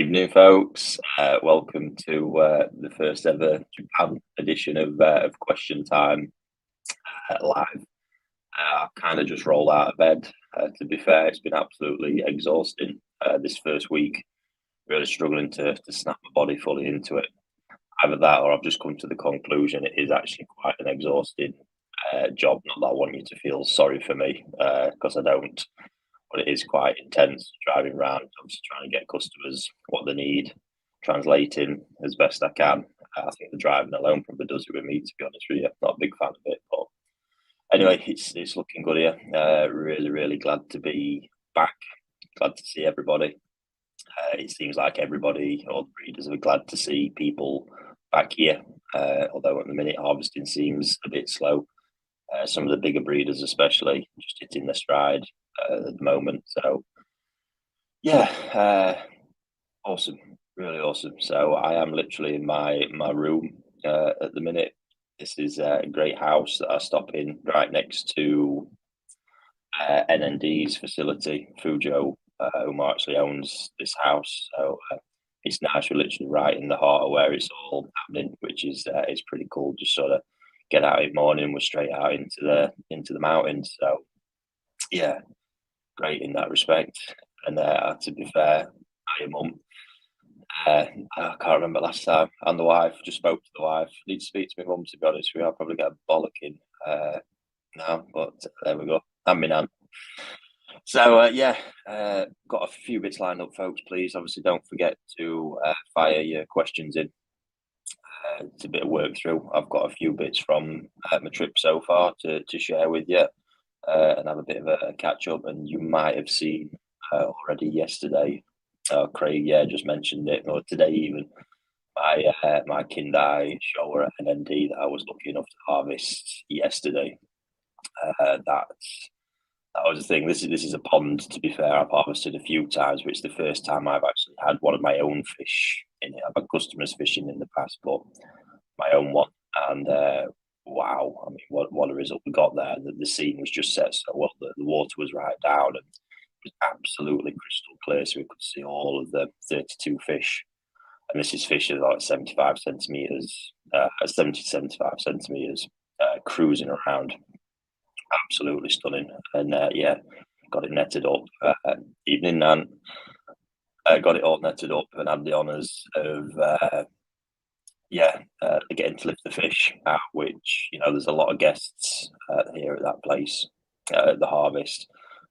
Evening, folks. Welcome to the first ever Japan edition of Question Time live. I kind of just rolled out of bed. To be fair, it's been absolutely exhausting this first week. Really struggling to snap my body fully into it. Either that, or I've just come to the conclusion it is actually quite an exhausting job. Not that I want you to feel sorry for me, because I don't. But it is quite intense driving around, obviously trying to get customers what they need, translating as best I can. I think the driving alone probably does it with me, to be honest with you. Not a big fan of it, but anyway, it's looking good here. Really glad to be back. Glad to see everybody. It seems like everybody, all the breeders, are glad to see people back here. Although at the minute harvesting seems a bit slow. Some of the bigger breeders, especially, just hitting their stride at the moment. So yeah, awesome, really awesome. So I am literally in my room at the minute. This is a great house that I stop in right next to NND's facility. Fujo, who actually owns this house, so it's nice. We're literally right in the heart of where it's all happening, which is pretty cool. Just sort of get out in the morning, we're straight out into the mountains. So yeah, great in that respect. And to be fair, I am mum. I can't remember last time. And the wife, just spoke to the wife. Need to speak to my mum, to be honest with you. I'll probably get a bollocking now, but there we go. And my nan. So yeah, got a few bits lined up, folks. Please, obviously, don't forget to fire your questions in. It's a bit of work through. I've got a few bits from my trip so far to share with you, and have a bit of a catch up. And you might have seen already yesterday. Craig, yeah, just mentioned it, or today even. My Kindai shower at NND that I was lucky enough to harvest yesterday. That was the thing. This is a pond. To be fair, I've harvested a few times, but it's the first time I've actually had one of my own fish in it. I've had customers fishing in the past, but my own one. And wow, I mean, what a result we got there. The scene was just set so well. The water was right down, and it was absolutely crystal clear, so we could see all of the 32 fish. And this is fish of like 75 centimeters, 75 centimeters, cruising around. Absolutely stunning. And yeah, got it netted up. Evening, Nan. Got it all netted up and had the honours of getting to lift the fish out, which, there's a lot of guests here at that place at the harvest.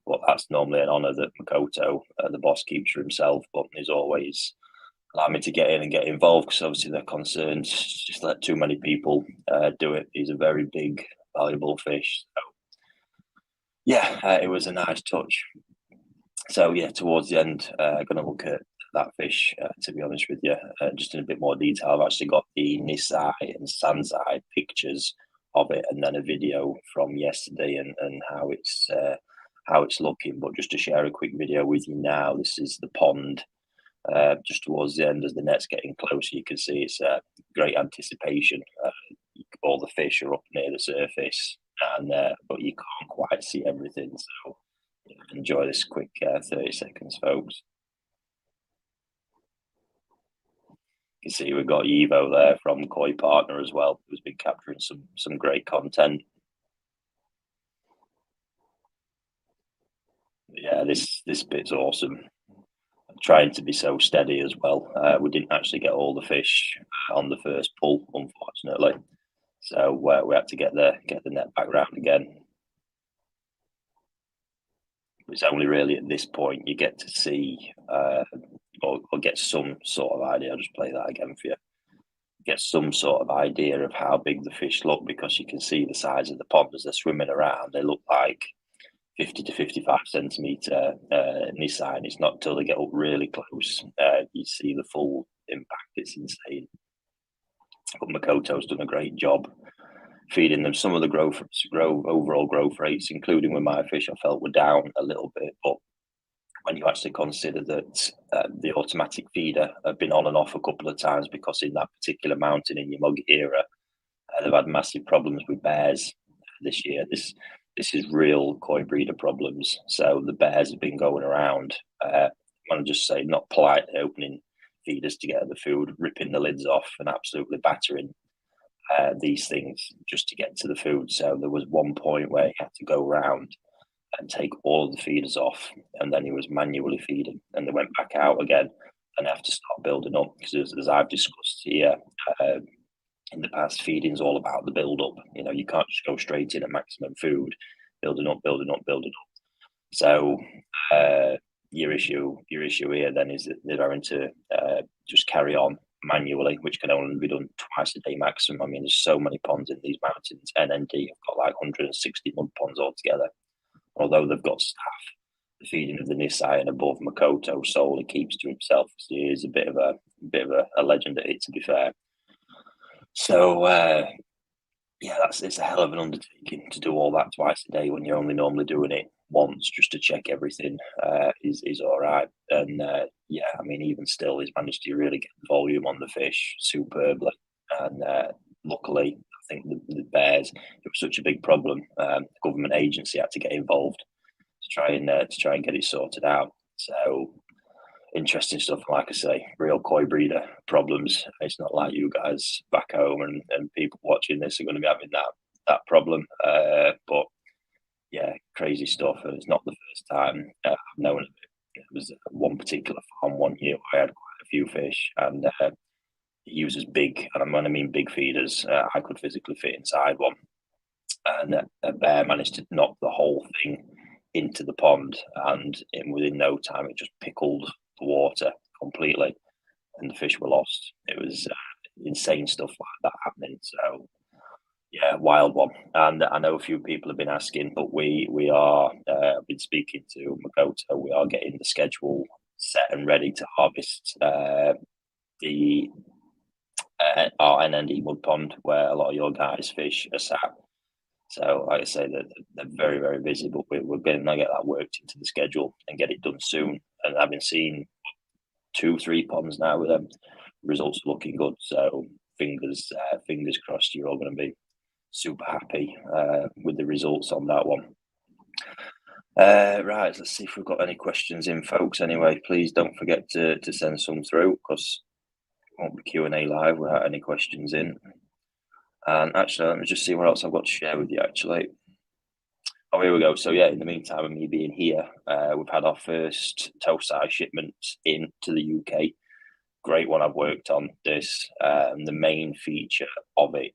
But that's normally an honour that Makoto, the boss, keeps for himself, but he's always allowed me to get in and get involved because obviously they're concerned just let too many people do it. He's a very big, valuable fish. So yeah, it was a nice touch. So yeah, towards the end, going to look at that fish. To be honest with you, just in a bit more detail. I've actually got the Nisai and Sansai pictures of it, and then a video from yesterday and how it's looking. But just to share a quick video with you now, this is the pond. Just towards the end, as the net's getting closer, you can see it's great anticipation. All the fish are up near the surface, and but you can't quite see everything. So enjoy this quick 30 seconds, folks. You can see we've got Evo there from Koi Partner as well, who's been capturing some great content. Yeah, this bit's awesome. I'm trying to be so steady as well. We didn't actually get all the fish on the first pull, unfortunately. So we had to get the net back round again. It's only really at this point you get to see or get some sort of idea. I'll just play that again for you. Get some sort of idea of how big the fish look, because you can see the size of the pond as they're swimming around. They look like 50 to 55 centimeter Nisai. It's not until they get up really close you see the full impact. It's insane. But Makoto's done a great job feeding them. Some of the overall growth rates, including with my fish, I felt were down a little bit. But when you actually consider that the automatic feeder have been on and off a couple of times, because in that particular mountain in Yamog era, they've had massive problems with bears this year. This is real koi breeder problems. So the bears have been going around. I want to just say, not politely, opening feeders to get the food, ripping the lids off and absolutely battering these things just to get to the food. So there was one point where he had to go around and take all of the feeders off, and then he was manually feeding, and they went back out again and have to start building up because, as I've discussed here in the past, feeding is all about the build up. You can't just go straight in at maximum food, building up, building up, building up. So your issue here then is that they're having to just carry on manually, which can only be done twice a day maximum. I mean, there's so many ponds in these mountains. NND have got like 160 mud ponds altogether. Although they've got staff, the feeding of the Nisai and above Makoto solely keeps to himself. He is a bit of a legend at it, to be fair. So it's a hell of an undertaking to do all that twice a day when you're only normally doing it once just to check everything is all right. And I mean, even still, he's managed to really get the volume on the fish superbly. And luckily, I think the bears, it was such a big problem. The government agency had to get involved to try and get it sorted out. So interesting stuff. Like I say, real koi breeder problems. It's not like you guys back home and people watching this are going to be having that problem. But yeah, crazy stuff. And it's not the first time I've known of it. It was one particular farm one year where I had quite a few fish, and he uses big, and when I mean big feeders, I could physically fit inside one. And a bear managed to knock the whole thing into the pond, and within no time it just pickled the water completely, and the fish were lost. It was insane stuff like that happening. So yeah, wild one. And I know a few people have been asking, but we are I've been speaking to Makoto. We are getting the schedule set and ready to harvest the our NND mud pond where a lot of your guys' fish are sat. So, like I say, they're very, very busy, but we're going to get that worked into the schedule and get it done soon. And I've been seeing 2-3 ponds now with them. Results are looking good. So, fingers crossed, you're all going to be super happy with the results on that one. Right, let's see if we've got any questions in, folks. Anyway, please don't forget to send some through, because it won't be Q&A live without any questions in. And actually, let me just see what else I've got to share with you, actually. Oh, here we go. So, yeah, in the meantime, of me being here, we've had our first Tosai shipment into the UK. Great one I've worked on this. The main feature of it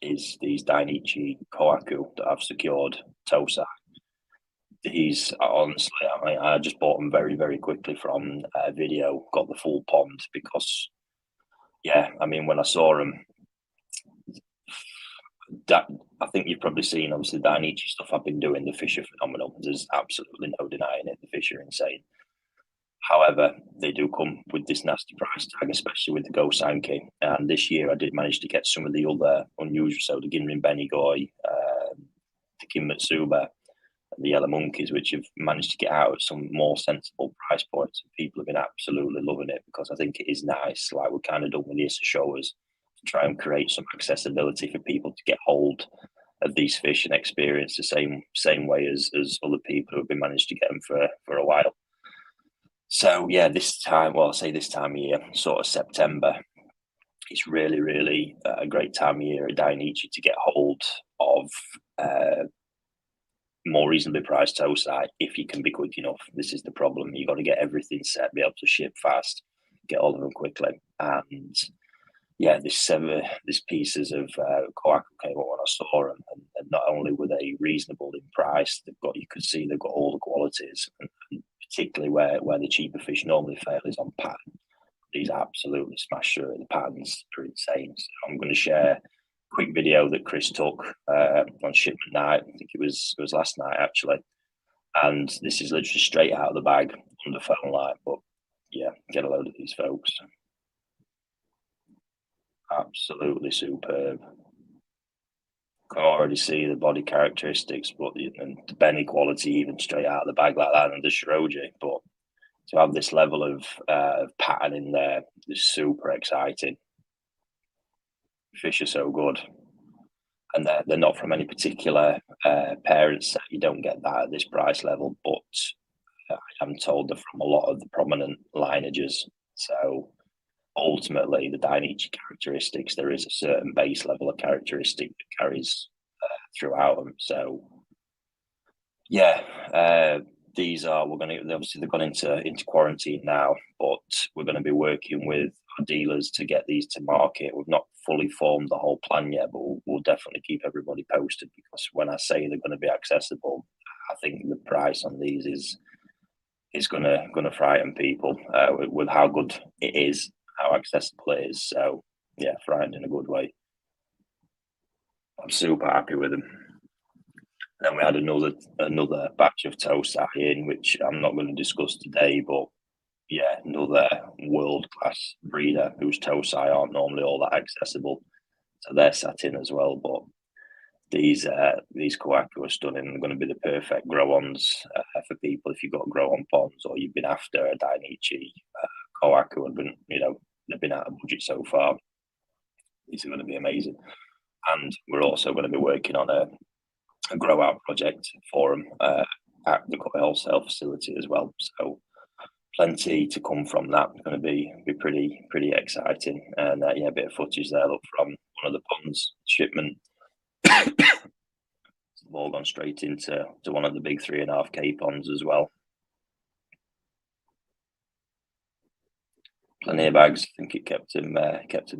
is these Dainichi Kohaku that I've secured Tosai. These, honestly, I mean, I just bought them very, very quickly from a video, got the full pond because, yeah, I mean, when I saw them, I think you've probably seen, obviously, the Dainichi stuff I've been doing. The fish are phenomenal. There's absolutely no denying it. The fish are insane. However, they do come with this nasty price tag, especially with the Go Sankey. And this year I did manage to get some of the other unusual, so the Ginrin Benigoi, the Kinmatsuba, and the Yellow Monkeys, which have managed to get out at some more sensible price points. People have been absolutely loving it because I think it is nice, like we're kind of done with the Issa Showers, to try and create some accessibility for people to get hold of these fish and experience the same way as other people who have been managed to get them for a while. So yeah, this time of year, sort of September, it's really, really a great time of year at Dainichi to get hold of more reasonably priced Tosai if you can be quick enough. This is the problem. You've got to get everything set, be able to ship fast, get all of them quickly. And yeah, this pieces of Kohaku came up when I saw them, and not only were they reasonable in price, you could see they've got all the qualities, and particularly where the cheaper fish normally fail is on pattern. These absolutely smash through. The patterns are insane. So I'm going to share a quick video that Chris took on shipment night. I think it was last night, actually. And this is literally straight out of the bag on the phone light. But yeah, get a load of these, folks. Absolutely superb. Can already see the body characteristics, but the Benny quality even straight out of the bag like that, and the Shiroji. But to have this level of pattern in there is super exciting. Fish are so good, and they're not from any particular parent set. You don't get that at this price level, but I'm told they're from a lot of the prominent lineages. So ultimately the Dainichi characteristics, there is a certain base level of characteristic that carries throughout them. So yeah, these are we're going to obviously they've gone into quarantine now, but we're going to be working with our dealers to get these to market. We've not fully formed the whole plan yet, but we'll definitely keep everybody posted, because when I say they're going to be accessible, I think the price on these is gonna frighten people with how good it is, how accessible it is. So yeah, frightened in a good way. I'm super happy with them. Then we had another batch of Tosai in, which I'm not going to discuss today, but yeah, another world class breeder whose Tosai aren't normally all that accessible, so they're sat in as well. But these Kohaku are stunning. They're going to be the perfect grow-ons for people if you've got grow-on ponds or you've been after a Dainichi Kohaku and been, they've been out of budget so far. These are going to be amazing. And we're also going to be working on a grow out project for them at the Koi Wholesale facility as well. So plenty to come from that. It's going to be pretty exciting. And yeah, a bit of footage there. Look, from one of the ponds shipment. They've all gone straight into one of the big 3.5K ponds as well. Plenty of bags. I think it kept him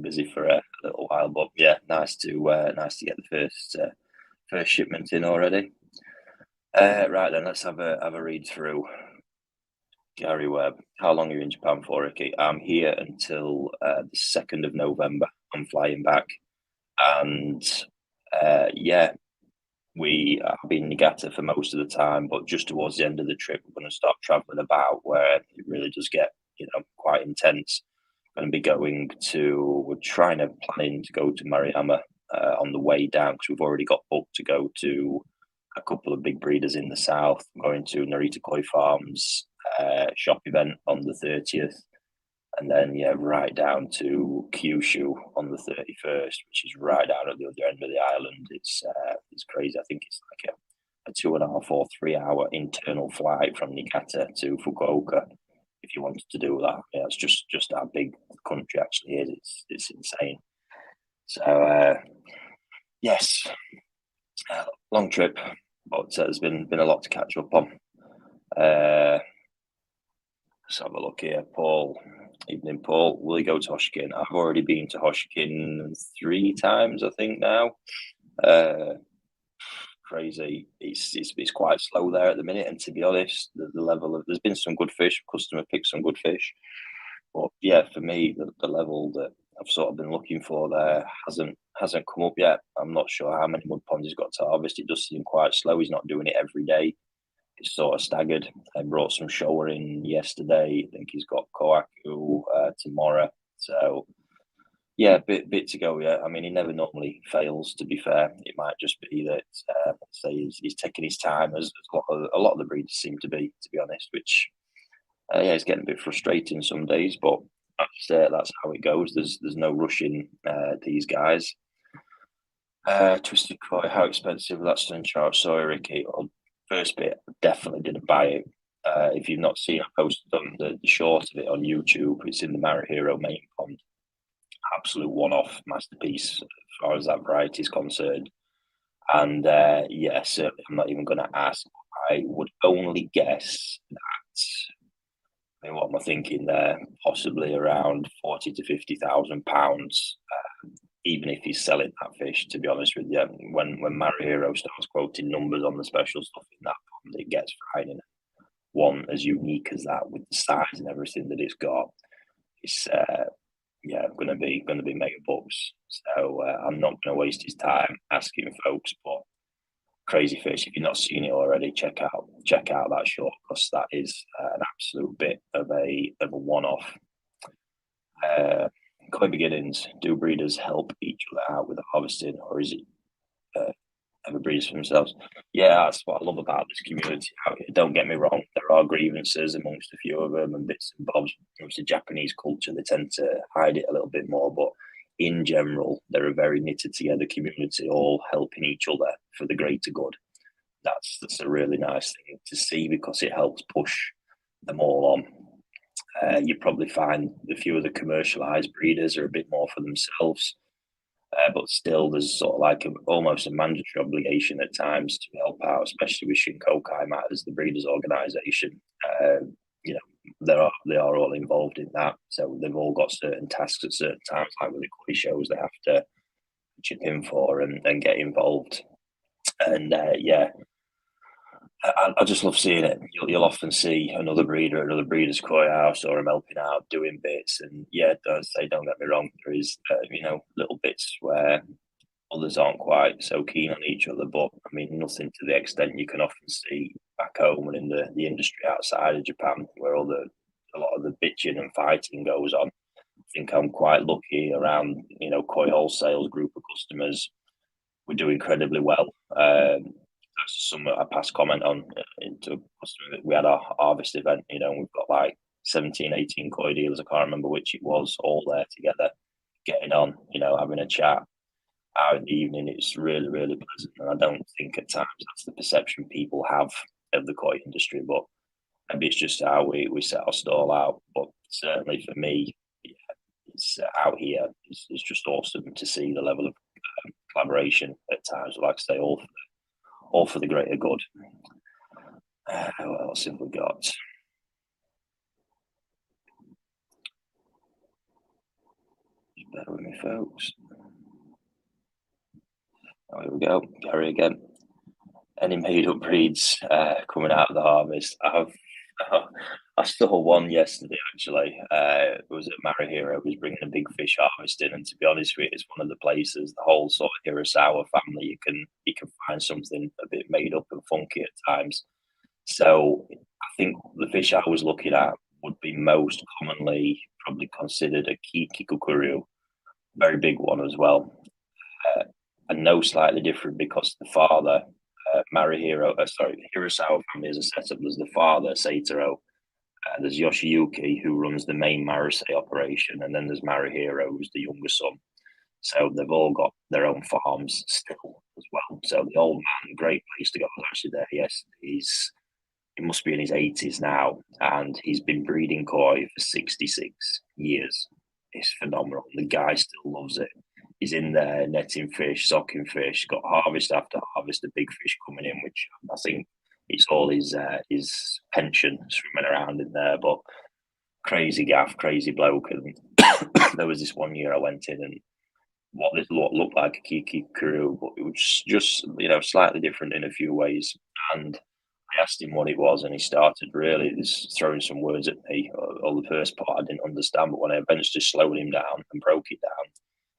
busy for a little while. But yeah, nice to get the first shipment in already. Right then, let's have a read through. Gary Webb, how long are you in Japan for, Ricky? I'm here until the 2nd of November. I'm flying back, and yeah, we have been in Niigata for most of the time, but just towards the end of the trip, we're going to start traveling about, where it really does get quite intense. Going to be we're planning to go to Maruyama on the way down, because we've already got booked to go to a couple of big breeders in the south. I'm going to Narita Koi Farms shop event on the 30th, and then right down to Kyushu on the 31st, which is right down at the other end of the island. It's crazy. I think it's like a 2.5 or 3 hour internal flight from Niigata to Fukuoka. If you wanted to do that, yeah, it's just how big the country actually is. It's insane. So yes, long trip, but there's been a lot to catch up on. Let's have a look here. Paul, evening, Paul. Will you go to Hoshikin? I've already been to Hoshikin 3 times, I think now. Crazy. It's quite slow there at the minute, and to be honest, the level of there's been some good fish. Customer picked some good fish, but yeah, for me, the level that I've sort of been looking for there hasn't come up yet. I'm not sure how many mud ponds he's got to harvest. It does seem quite slow. He's not doing it every day. It's sort of staggered. I brought some shower in yesterday. I think he's got Kohaku tomorrow. So yeah, bit to go. Yeah, I mean, he never normally fails. To be fair, it might just be that say he's taking his time, as a lot of the breeders seem to be honest. Which yeah, it's getting a bit frustrating some days, but that's how it goes. There's no rushing these guys. Twisted Koi, how expensive? That's an chart. Sorry, Ricky. Well, first bit, definitely didn't buy it. If you've not seen, I posted on the short of it on YouTube. It's in the Marihiro main pond. Absolute one-off masterpiece as far as that variety is concerned. And yeah, certainly I'm not even going to ask. I would only guess that, I mean, what am I thinking there? Possibly around 40 to 50,000 pounds, even if he's selling that fish. To be honest with you, when Marihiro starts quoting numbers on the special stuff in that pond, it gets frightening. One as unique as that, with the size and everything that it's got, it's yeah, going to be mega bucks. So I'm not going to waste his time asking folks, but crazy fish. If you've not seen it already, check out that short, because that is an absolute bit of a one-off. Koi beginnings. Do breeders help each other out with the harvesting, or is it ever breeders for themselves? Yeah, that's what I love about this community out here. Don't get me wrong, there are grievances amongst a few of them and bits and bobs. It's the Japanese culture, they tend to hide it a little bit more, but in general, they're a very knitted together community, all helping each other for the greater good. That's a really nice thing to see, because it helps push them all on. You probably find a few of the commercialized breeders are a bit more for themselves, but still there's sort of like almost a mandatory obligation at times to help out, especially with Shinkokai Matters, the breeders' organisation. You know, they are all involved in that, so they've all got certain tasks at certain times, like with the koi shows, they have to chip in for and get involved. And yeah, I just love seeing it. You'll often see another breeder at another breeder's koi house, or I'm helping out doing bits. And yeah, don't get me wrong, there is little bits where others aren't quite so keen on each other. But I mean, nothing to the extent you can often see back home and in the industry outside of Japan, where a lot of the bitching and fighting goes on. I think I'm quite lucky around Koi Wholesale's group of customers. We do incredibly well. That's some I passed comment on into a customer. We had our harvest event, and we've got like 17, 18 koi dealers. I can't remember which it was, all there together, getting on, having a chat out in the evening. It's really, really pleasant. And I don't think at times that's the perception people have of the koi industry, but maybe it's just how we set our stall out. But certainly for me, yeah, it's out here. It's just awesome to see the level of collaboration at times. Like I say, all for the greater good. What else have we got? Just bear with me, folks. Oh, here we go. Gary again. Any made-up breeds coming out of the harvest? I saw one yesterday, actually. It was at Marihiro. It was bringing a big fish harvest in, and to be honest with you, it's one of the places, the whole sort of Hirasawa family, you can find something a bit made up and funky at times. So I think the fish I was looking at would be most commonly probably considered a kikukuru, very big one as well. And no slightly different because the father, Hirasawa family as a setup. There's the father, Seitaro. There's Yoshiyuki, who runs the main Marusei operation, and then there's Marihiro, who's the younger son. So they've all got their own farms still as well. So the old man, great place to go. I was actually there. Yes, he must be in his 80s now, and he's been breeding koi for 66 years. It's phenomenal. The guy still loves it. He's in there netting fish, socking fish, got harvest after harvest, a big fish coming in, which I think it's all his pension swimming around in there. But crazy gaff, crazy bloke. And there was this one year I went in, and what looked like a kiki crew, but it was just slightly different in a few ways. And I asked him what it was, and he started really just throwing some words at me. All the first part I didn't understand, but when I eventually slowed him down and broke it down,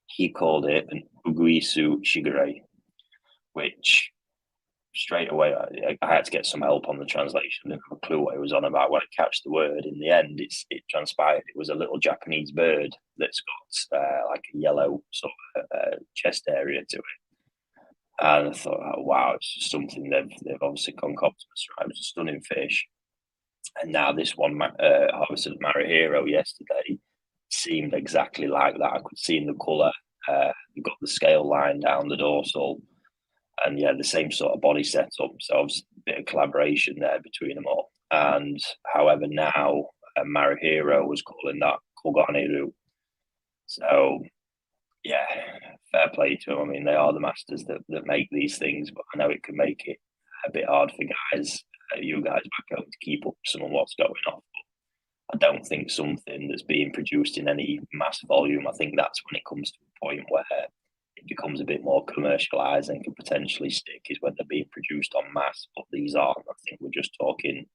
he called it an uguisu shigure, which straight away I had to get some help on the translation. I didn't have a clue what he was on about. When I catch the word, in the end, it transpired it was a little Japanese bird that's got like a yellow sort of chest area to it. And I thought, oh, wow, it's just something they've obviously concocted. It was a stunning fish. And now this one harvested at Marihiro yesterday seemed exactly like that. I could see in the colour. You've got the scale line down the dorsal, and yeah, the same sort of body setup. So obviously a bit of collaboration there between them all. And however, now Marihiro was calling that Koganiru. So yeah, fair play to them. I mean, they are the masters that make these things, but I know it can make it a bit hard for you guys back home to keep up some of what's going on. I don't think something that's being produced in any mass volume. I think that's when it comes to a point where it becomes a bit more commercialized and can potentially stick, is when they're being produced en masse. But these aren't. I think we're just talking,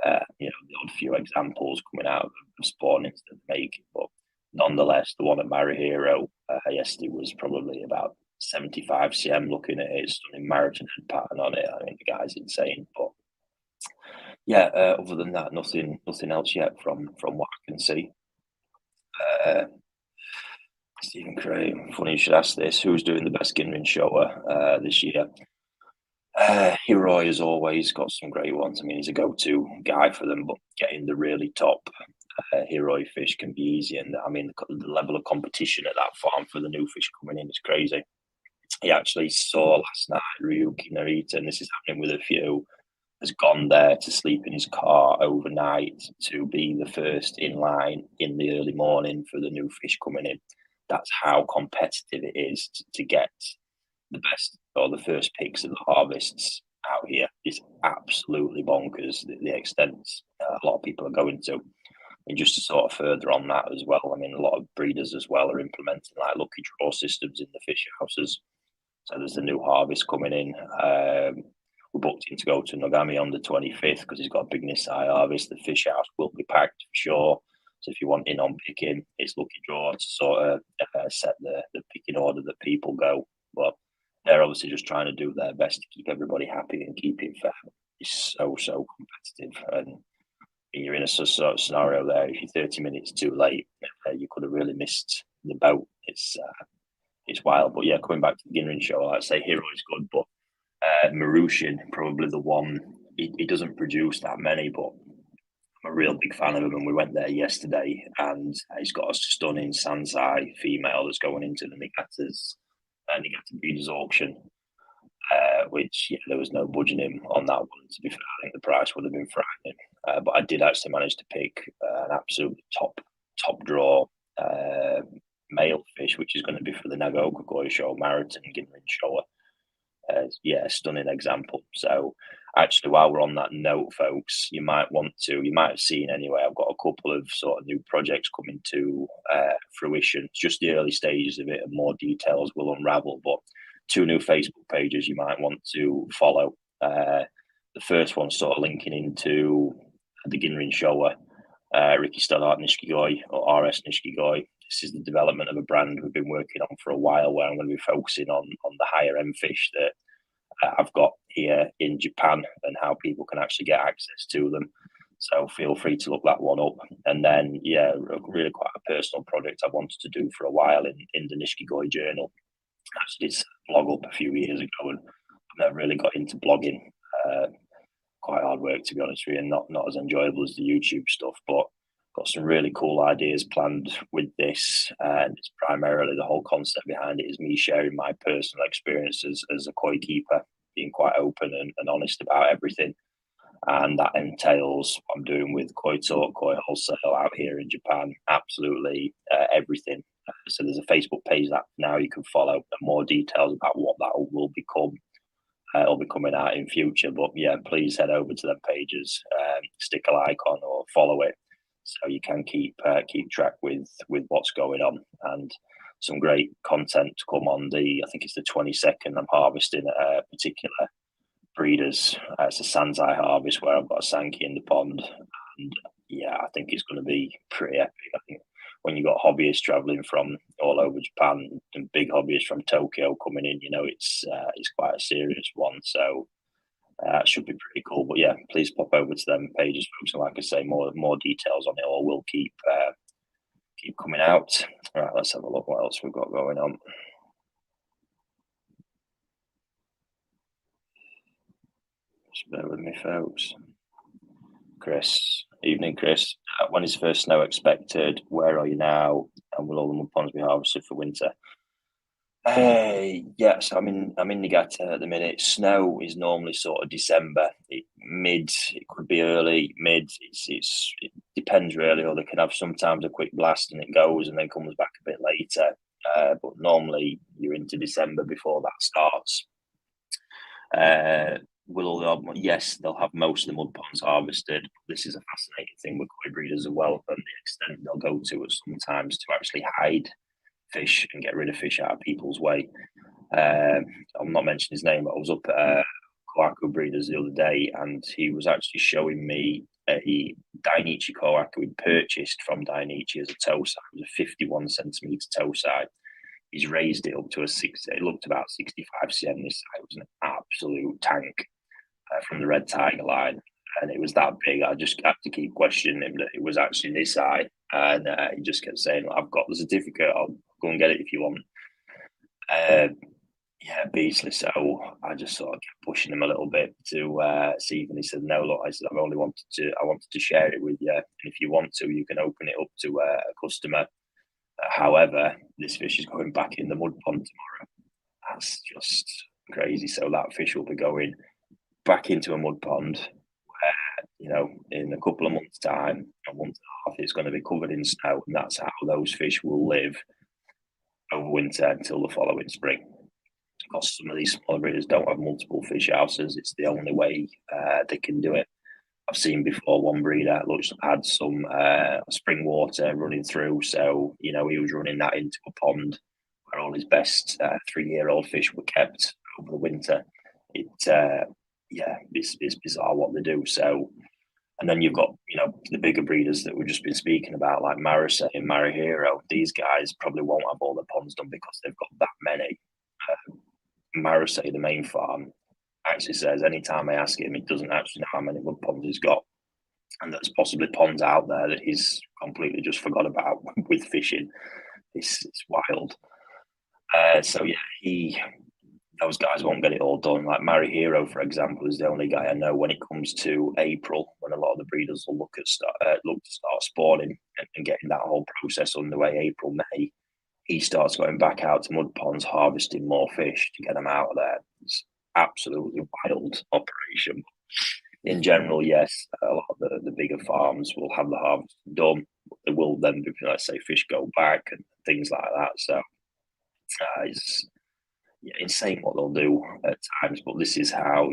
the odd few examples coming out of spawnings that they make. But nonetheless, the one at Marihiro yesterday was probably about 75 cm. Looking at it, stunning marathon pattern on it. I mean, the guy's insane. But yeah, other than that, nothing else yet from what I can see. Stephen Crane, funny you should ask this. Who's doing the best Ginrin Showa this year? Hiroi has always got some great ones. I mean, he's a go-to guy for them, but getting the really top Hiroi fish can be easy. And I mean, the level of competition at that farm for the new fish coming in is crazy. He actually saw last night Ryuki Narita, and this is happening with a few. has gone there to sleep in his car overnight to be the first in line in the early morning for the new fish coming in. That's how competitive it is to get the best or the first picks of the harvests out here. It's absolutely bonkers, the extent a lot of people are going to. And just to sort of further on that as well, I mean, a lot of breeders as well are implementing like lucky draw systems in the fish houses. So there's a new harvest coming in. We're booked in to go to Nottinghamshire on the 25th because he's got a big Nisai harvest. The fish house will be packed for sure. So if you want in on picking, it's lucky draw to sort of set the picking order that people go. But they're obviously just trying to do their best to keep everybody happy and keep it fair. It's so competitive, and you're in a sort of scenario there. If you're 30 minutes too late, you could have really missed the boat. It's wild. But yeah, coming back to the Ginrin show, I'd say Hero is good, but Marushin, probably the one. He doesn't produce that many, but I'm a real big fan of him. And we went there yesterday, and he's got a stunning Sansai female that's going into the Niigata Breeders' Auction, which there was no budging him on that one. To be fair, I think the price would have been frightening. But I did actually manage to pick an absolute top draw male fish, which is going to be for the Nagaoka Koi show, Marathon Ginrin show. Stunning example. So actually, while we're on that note, folks, you might have seen anyway, I've got a couple of sort of new projects coming to fruition. It's just the early stages of it, and more details will unravel. But 2 new Facebook pages you might want to follow. The first one sort of linking into the Ginrin Showa, Ricky Stoddart Nishikigoi, or RS Nishikigoi. This is the development of a brand we've been working on for a while, where I'm going to be focusing on the higher end fish that I've got here in Japan and how people can actually get access to them. So feel free to look that one up. And then, really quite a personal project I wanted to do for a while in the Nishikigoi Journal. I actually did blog up a few years ago, and I've never really got into blogging. Quite hard work, to be honest with you, and not as enjoyable as the YouTube stuff, but got some really cool ideas planned with this. And it's primarily, the whole concept behind it is me sharing my personal experiences as a koi keeper, being quite open and honest about everything. And that entails what I'm doing with Koi Talk, Koi Wholesale out here in Japan, absolutely everything. So there's a Facebook page that now you can follow, and more details about what that will become. It'll be coming out in future. But yeah, please head over to them pages, stick a like on or follow it, so you can keep track with what's going on, and some great content to come on I think it's the 22nd. I'm harvesting a particular breeders. It's a Sansai harvest where I've got a Sankey in the pond, and I think it's going to be pretty epic. I think when you got hobbyists traveling from all over Japan and big hobbyists from Tokyo coming in, it's quite a serious one. So it should be pretty cool. But yeah, please pop over to them pages, folks. And like I say, more details on it all will keep coming out. All right, let's have a look what else we've got going on. Just bear with me, folks. Chris, evening, Chris. When is first snow expected? Where are you now? And will all the mud ponds be harvested for winter? Yes, I'm in Niigata at the minute. Snow is normally sort of December, it could be early, mid. It depends really, or they can have sometimes a quick blast and it goes and then comes back a bit later. But normally you're into December before that starts. Yes, they'll have most of the mud ponds harvested. This is a fascinating thing with koi breeders as well, and the extent they'll go to at sometimes to actually hide fish and get rid of fish out of people's way. I'm not mentioning his name, but I was up at Kohaku Breeders the other day, and he was actually showing me a Dainichi Kohaku he'd purchased from Dainichi as a toe size. It was a 51 centimeter toe size. He's raised it up to it looked about 65 cm. This side was an absolute tank from the red tiger line. And it was that big. I just had to keep questioning him that it was actually this high. And he just kept saying, I've got the certificate. I'll go and get it if you want. Beastly. So I just sort of kept pushing him a little bit to see if, and he said, no, look, I said, I wanted to share it with you. And if you want to, you can open it up to a customer. However, this fish is going back in the mud pond tomorrow. That's just crazy. So that fish will be going back into a mud pond where, in a couple of months' time, a month and a half, it's going to be covered in snow, and that's how those fish will live over winter until the following spring. Because some of these smaller breeders don't have multiple fish houses, it's the only way they can do it. I've seen before one breeder had some spring water running through, so he was running that into a pond where all his best 3-year-old fish were kept over the winter. It's bizarre what they do. So, and then you've got the bigger breeders that we've just been speaking about, like Marasay and Marihero. These guys probably won't have all their ponds done because they've got that many. Marasay, the main farm, actually says anytime I ask him, he doesn't actually know how many mud ponds he's got, and there's possibly ponds out there that he's completely just forgot about with fishing. It's wild. So yeah, those guys won't get it all done. Like Marihero, for example, is the only guy I know when it comes to April, when a lot of the breeders will look to start spawning and getting that whole process underway. April, May, he starts going back out to mud ponds, harvesting more fish to get them out of there. It's absolutely wild operation. In general, yes, a lot of the bigger farms will have the harvest done. There will then be, let's say, fish go back and things like that. So it's insane what they'll do at times. But this is how,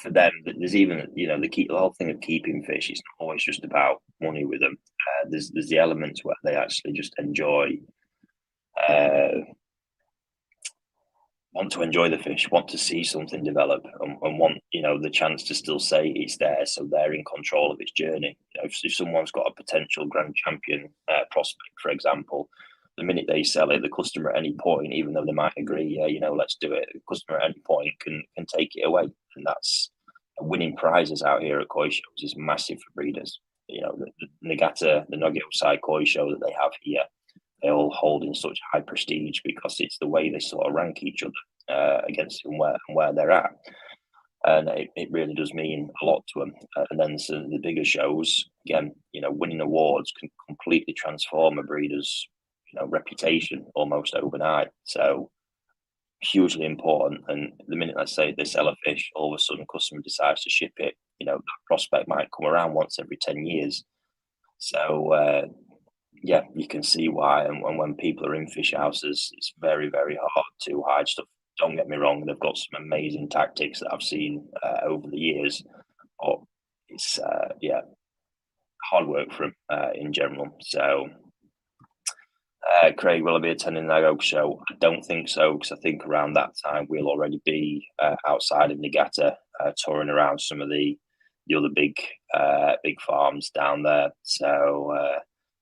for them, there's even, the whole thing of keeping fish, it's not always just about money with them. There's the elements where they actually just want to enjoy the fish, want to see something develop, and want the chance to still say it's there, so they're in control of its journey. If someone's got a potential grand champion prospect, for example, the minute they sell it, the customer at any point, even though they might agree, let's do it, the customer at any point can take it away, and that's winning prizes out here at koi shows is massive for breeders. The Niigata, the Nottinghamshire koi show that they have here, they all hold in such high prestige because it's the way they sort of rank each other against where they're at. And it really does mean a lot to them. And then the bigger shows, again, winning awards can completely transform a breeder's reputation almost overnight. So hugely important. And the minute, let's say, they sell a fish, all of a sudden customer decides to ship it, that prospect might come around once every 10 years. So you can see why. And when people are in fish houses, it's very, very hard to hide stuff. Don't get me wrong, they've got some amazing tactics that I've seen over the years, but it's hard work for them in general. So Craig, will I be attending the Nagogo show? I don't think so, because I think around that time we'll already be outside of Niigata, touring around some of the other big farms down there. So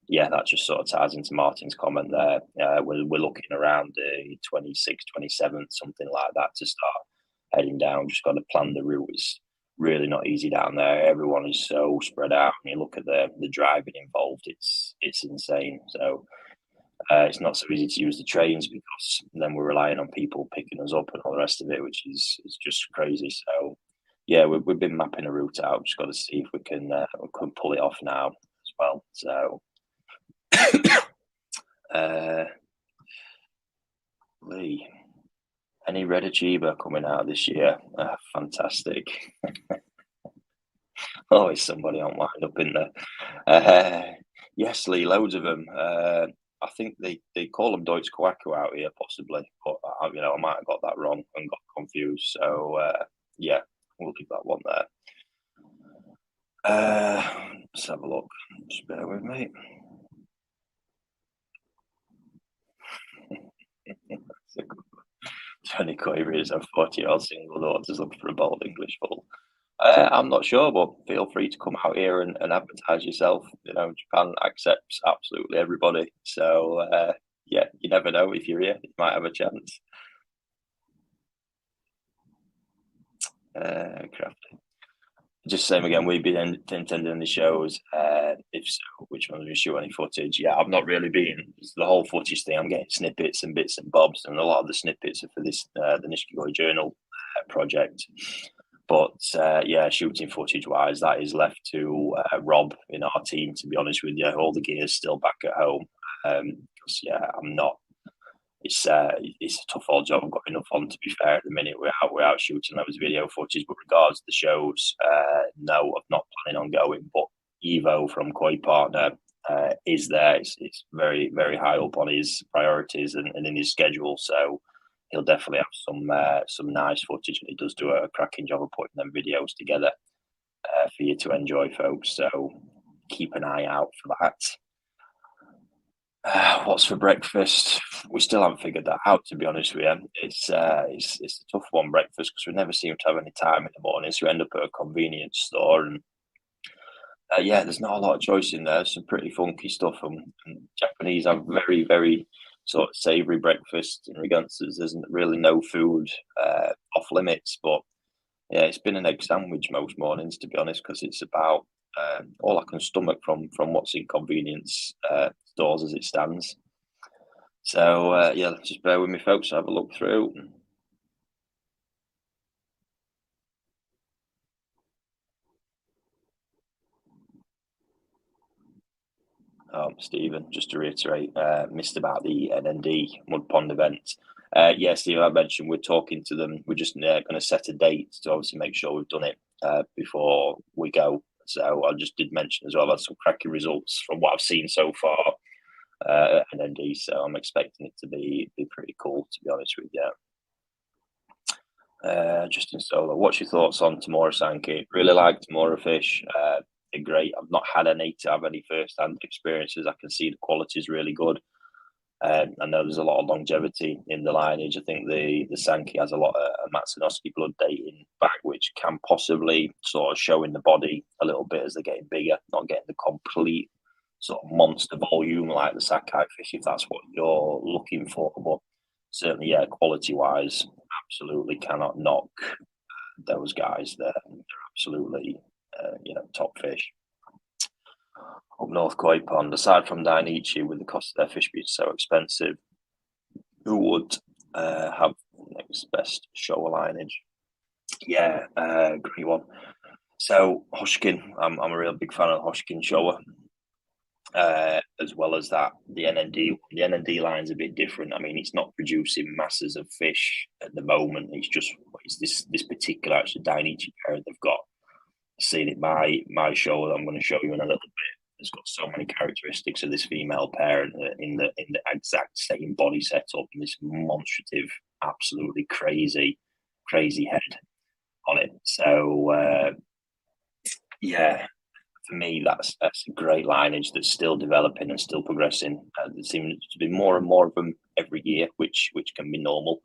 that just sort of ties into Martin's comment there. We're looking around the 26th, 27th, something like that, to start heading down. Just got to plan the route. It's really not easy down there. Everyone is so spread out. And you look at the driving involved, it's insane. So it's not so easy to use the trains because then we're relying on people picking us up and all the rest of it, which is just crazy. So we've been mapping a route out. Just got to see if we can pull it off now as well. So Lee, any red achiever coming out this year? Fantastic. Always somebody on wind up in there. Yes, Lee, loads of them. I think they call them Deutsch Kwaku out here, possibly, but I might have got that wrong and got confused. So we'll leave that one there. Let's have a look. Just bear with me. Tony Coiver is a 40-year-old single daughter's looking for a bold English bull. I'm not sure, but feel free to come out here and advertise yourself. Japan accepts absolutely everybody. So, you never know. If you're here, you might have a chance. Crafty. Just same again, we've been attending the shows. If so, which ones we shoot any footage? Yeah, I've not really been. It's the whole footage thing. I'm getting snippets and bits and bobs, and a lot of the snippets are for this the Nishikoi Journal project. But shooting footage wise, that is left to Rob in our team. To be honest with you, all the gear's still back at home. I'm not it's a tough old job. I've got enough on, to be fair. At the minute, we're out shooting those video footage. But regards to the shows, no, I'm not planning on going. But Evo from Koi Partner is there. It's very, very high up on his priorities and in his schedule. So he'll definitely have some nice footage, and he does do a cracking job of putting them videos together for you to enjoy, folks. So keep an eye out for that. What's for breakfast? We still haven't figured that out, to be honest with you. It's a tough one, breakfast, because we never seem to have any time in the morning. So we end up at a convenience store, and yeah, there's not a lot of choice in there. Some pretty funky stuff, and Japanese have very, very sort of savoury breakfast. In regards to there's really no food off limits, but yeah, it's been an egg sandwich most mornings, to be honest, because it's about all I can stomach from what's in convenience stores as it stands. So yeah, just bear with me, folks. I'll have a look through. Stephen, just to reiterate, missed about the NND Mud Pond event. Yeah, Steve, I mentioned we're talking to them. We're just going to set a date to obviously make sure we've done it before we go. So I just did mention as well that some cracking results from what I've seen so far at NND. So I'm expecting it to be pretty cool, to be honest with you. Justin Solo, what's your thoughts on Tamora Sankey? Really like Tamora fish. They're great. I've not had any to have any first-hand experiences. I can see the quality is really good. I know there's a lot of longevity in the lineage. I think the Sankey has a lot of Matsunoski blood dating back, which can possibly sort of show in the body a little bit as they're getting bigger, not getting the complete sort of monster volume like the Sakai fish, if that's what you're looking for. But certainly, yeah, quality-wise, absolutely cannot knock those guys. They're absolutely, top fish. Up North Koi Pond, aside from Dainichi, with the cost of their fish being so expensive, who would have next best shower lineage? Yeah, great one. So Hoshkin, I'm a real big fan of Hoshkin shower. As well as that, the NND line's a bit different. I mean, it's not producing masses of fish at the moment. It's this particular actually Dainichi pair they've got. Seen it my show that I'm going to show you in a little bit. It's got so many characteristics of this female pair in the exact same body setup and this monstrative, absolutely crazy head on it. So yeah, for me, that's a great lineage that's still developing and still progressing. There seems to be more and more of them every year, which can be normal.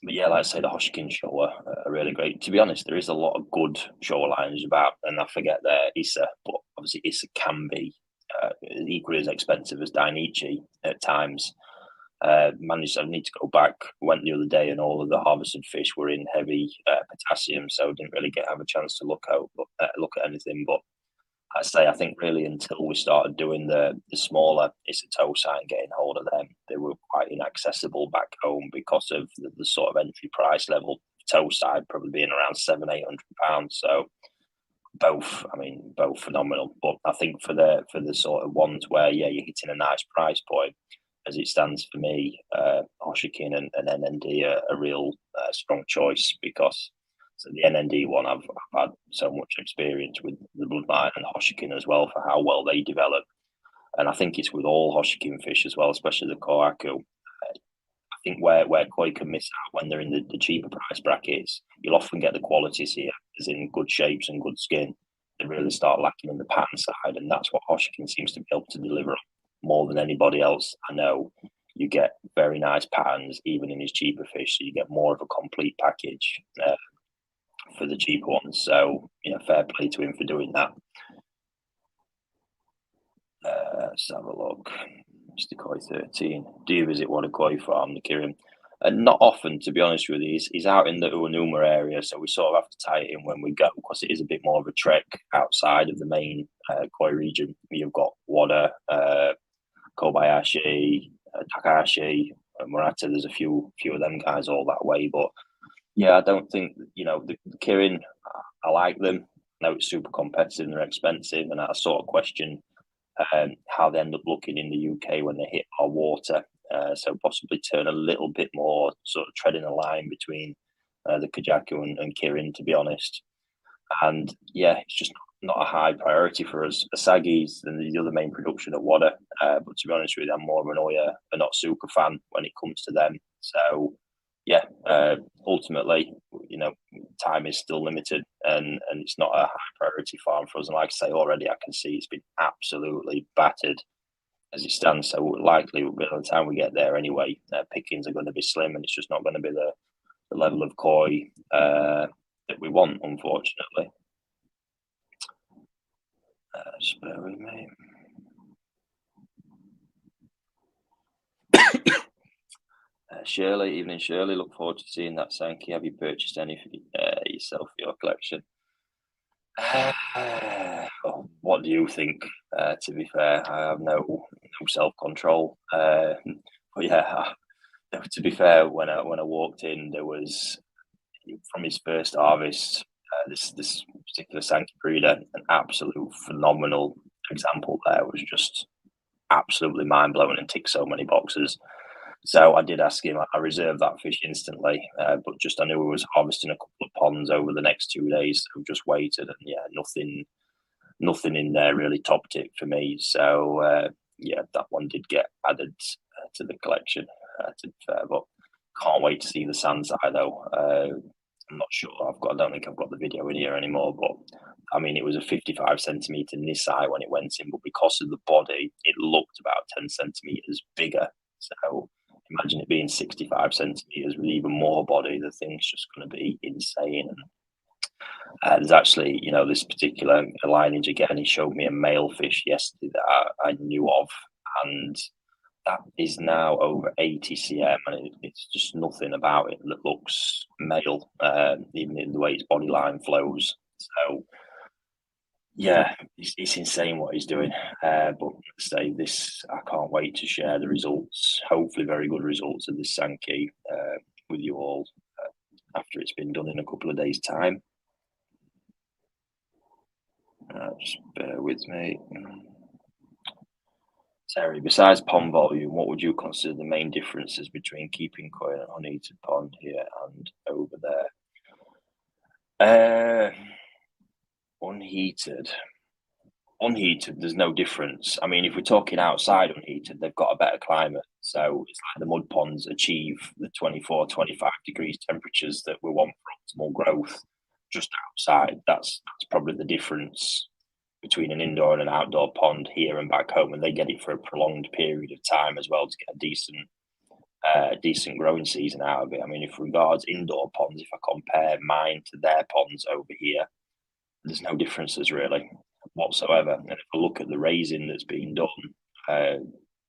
But yeah, like I say, the Hoshkin shower are really great. To be honest, there is a lot of good shower lines about, and I forget their Issa, but obviously Issa can be equally as expensive as Dainichi at times. I need to go back. Went the other day, and all of the harvested fish were in heavy potassium, so didn't really have a chance to look at anything. But I think really until we started doing the smaller Isotosai and getting hold of them, they were quite inaccessible back home because of the sort of entry price level. Tosai probably being around £700-800. So both phenomenal. But I think for the sort of ones where you're hitting a nice price point, as it stands for me, Hoshikin and NND are a real strong choice because. So the NND one, I've had so much experience with the Bloodline and Hoshikin as well for how well they develop. And I think it's with all Hoshikin fish as well, especially the Kohaku. I think where Koi can miss out when they're in the cheaper price brackets, you'll often get the qualities here, as in good shapes and good skin. They really start lacking in the pattern side, and that's what Hoshikin seems to be able to deliver more than anybody else I know. You get very nice patterns, even in his cheaper fish, so you get more of a complete package. For the cheaper ones. So, fair play to him for doing that. Let's have a look. Mr. Koi 13. Do you visit Wada Koi Farm, the Kirin? Not often, to be honest with you. He's out in the Uenuma area, so we sort of have to tie it in when we go because it is a bit more of a trek outside of the main Koi region. You've got Wada, Kobayashi, Takahashi, Murata. There's a few of them guys all that way, but yeah, I don't think the Kirin. I like them. I know it's super competitive and they're expensive, and I sort of question how they end up looking in the UK when they hit our water. So possibly turn a little bit more, sort of treading a line between the Kajaku and Kirin, to be honest. And yeah, it's just not a high priority for us. Asagi's the other main production at Wada, but to be honest with you, I'm more of an Oya, a not super fan when it comes to them. So yeah, ultimately, time is still limited, and it's not a high priority farm for us. And like I say, already I can see it's been absolutely battered as it stands. So likely by the time we get there anyway, pickings are going to be slim, and it's just not going to be the level of koi that we want, unfortunately. Just bear with me. Shirley, evening Shirley, look forward to seeing that Sankey. Have you purchased any for yourself for your collection? What do you think? To be fair, I have no self-control. But yeah, to be fair, when I walked in, there was, from his first harvest, this particular Sankey breeder, an absolute phenomenal example. There was just absolutely mind blowing and ticked so many boxes. So I did ask him. I reserved that fish instantly, but just I knew he was harvesting a couple of ponds over the next 2 days, so just waited, and yeah, nothing in there really topped it for me. So yeah, that one did get added to the collection. To be fair, but can't wait to see the Sans Eye though. I'm not sure. I don't think I've got the video in here anymore, but I mean, it was a 55 centimeter Nisai when it went in, but because of the body, it looked about 10 centimeters bigger. So imagine it being 65 centimeters with even more body. The thing's just going to be insane. And there's actually, this particular lineage again. He showed me a male fish yesterday that I knew of, and that is now over 80 cm, and it's just nothing about it that looks male, even in the way his body line flows. So yeah, it's insane what he's doing. But say this, I can't wait to share the results. Hopefully, very good results of this Sankey with you all after it's been done in a couple of days' time. Just bear with me. Terry, besides pond volume, what would you consider the main differences between keeping koi in an unheated pond here and over there? Unheated, there's no difference. I mean, if we're talking outside unheated, they've got a better climate. So it's like the mud ponds achieve the 24, 25 degrees temperatures that we want for optimal growth just outside. That's probably the difference between an indoor and an outdoor pond here and back home, and they get it for a prolonged period of time as well to get a decent growing season out of it. I mean, if regards indoor ponds, if I compare mine to their ponds over here, there's no differences really whatsoever. And if I look at the raising that's been done,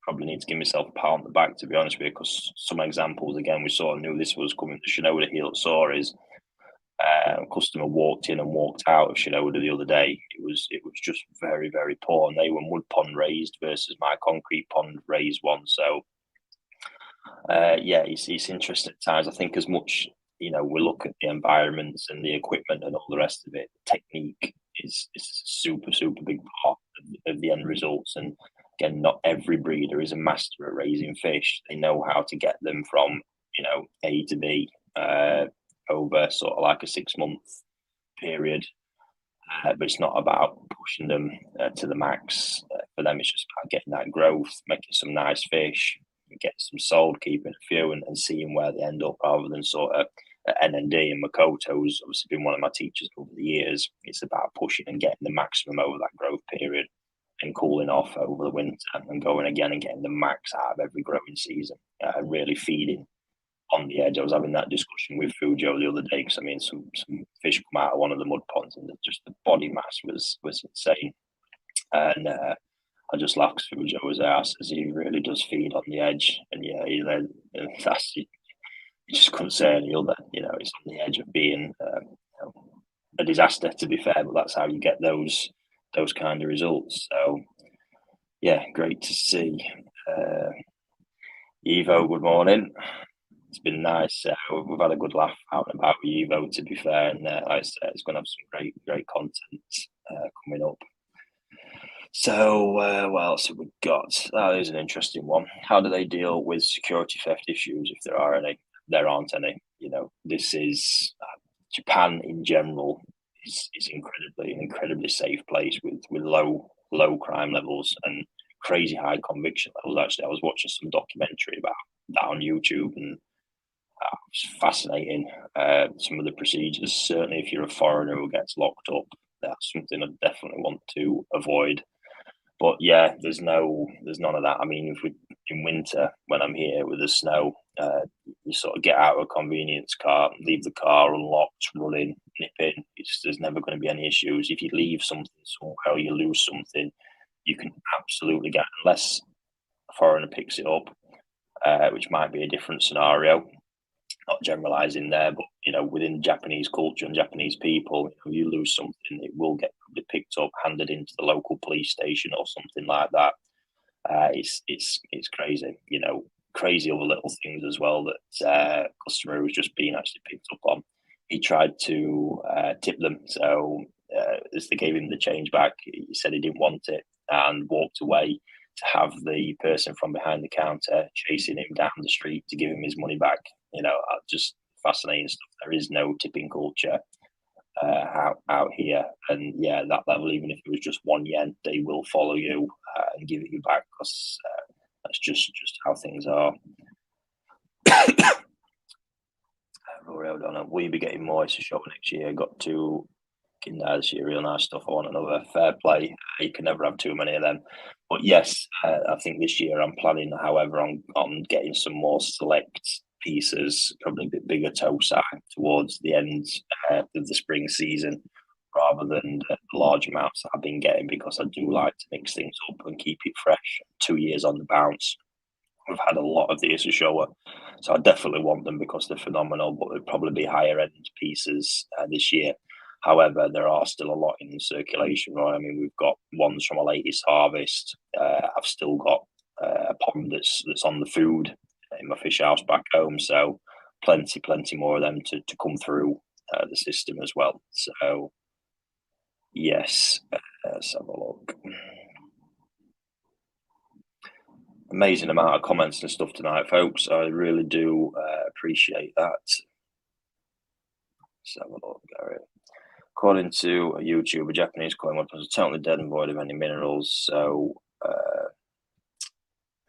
probably need to give myself a pat on the back, to be honest with you, because some examples, again, we sort of knew this was coming. The Shinoda heel Soaries, a customer walked in and walked out of Shinoda the other day. It was just very, very poor, and they were mud pond raised versus my concrete pond raised one. So yeah, it's interesting at times. I think as much, we look at the environments and the equipment and all the rest of it, technique is a super, super big part of the end results. And again, not every breeder is a master at raising fish. They know how to get them from, A to B over sort of like a 6-month period. But it's not about pushing them to the max. For them, it's just about getting that growth, making some nice fish, get some sold, keeping a few, and seeing where they end up, rather than sort of NND and Makoto's obviously been one of my teachers over the years. It's about pushing and getting the maximum over that growth period and cooling off over the winter and going again and getting the max out of every growing season, and really feeding on the edge. I was having that discussion with Fujo the other day, because I mean, some fish come out of one of the mud ponds, and just the body mass was insane. And I just laughed because Fujo was there, says he really does feed on the edge, and yeah, that's you just couldn't say any other. It's on the edge of being a disaster, to be fair, but that's how you get those kind of results. So yeah, great to see. Evo, good morning. It's been nice. We've had a good laugh out and about with Evo, to be fair, and like I said, it's going to have some great content coming up. So, what else have we got? That is an interesting one. How do they deal with security theft issues if there are any? There aren't any. This is Japan in general is an incredibly safe place with low crime levels and crazy high conviction levels. Actually, I was watching some documentary about that on YouTube, and it's fascinating. Some of the procedures, certainly if you're a foreigner who gets locked up, that's something I definitely want to avoid. But yeah, there's none of that. I mean, if we in winter when I'm here with the snow, you sort of get out of a convenience car, leave the car unlocked, run in, nip in. There's never going to be any issues. If you leave something somewhere or you lose something, you can absolutely get, unless a foreigner picks it up, which might be a different scenario. Not generalizing there, but within Japanese culture and Japanese people, you lose something, it will get probably picked up, handed into the local police station or something like that. It's crazy, crazy other little things as well that customer who's just been actually picked up on. He tried to tip them, so as they gave him the change back, he said he didn't want it and walked away. To have the person from behind the counter chasing him down the street to give him his money back, just fascinating stuff. There is no tipping culture out here, and yeah, that level, even if it was just 1 yen, they will follow you and give it you back because that's just how things are. Rory O'Donnell, will you be getting more Oyster Show next year? Got two Kinder this year, real nice stuff. I want another. Fair play. You can never have too many of them. But yes, I think this year I'm planning, however, on getting some more select pieces, probably a bit bigger toe size towards the end of the spring season, rather than the large amounts that I've been getting, because I do like to mix things up and keep it fresh. 2 years on the bounce. We've had a lot of the Issa Showa, so I definitely want them because they're phenomenal, but they'd probably be higher end pieces this year. However, there are still a lot in circulation, right? I mean, we've got ones from a latest harvest. I've still got a pond that's on the food in my fish house back home, so plenty more of them to come through the system as well. So, yes, let's have a look. Amazing amount of comments and stuff tonight, folks. I really do appreciate that. Let's have a look, Gary. According to a YouTuber, Japanese koi weapons are totally dead and void of any minerals, so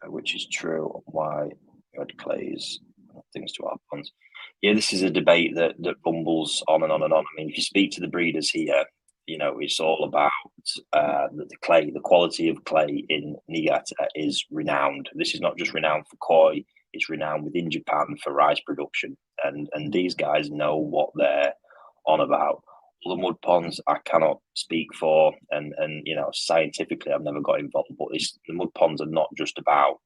which is true. Why red clays things to our ponds? Yeah, this is a debate that rumbles on and on and on. I mean, if you speak to the breeders here, it's all about the clay. The quality of clay in Niigata is renowned. This is not just renowned for koi; it's renowned within Japan for rice production, and these guys know what they're on about. All the mud ponds I cannot speak for, and scientifically I've never got involved, but the mud ponds are not just about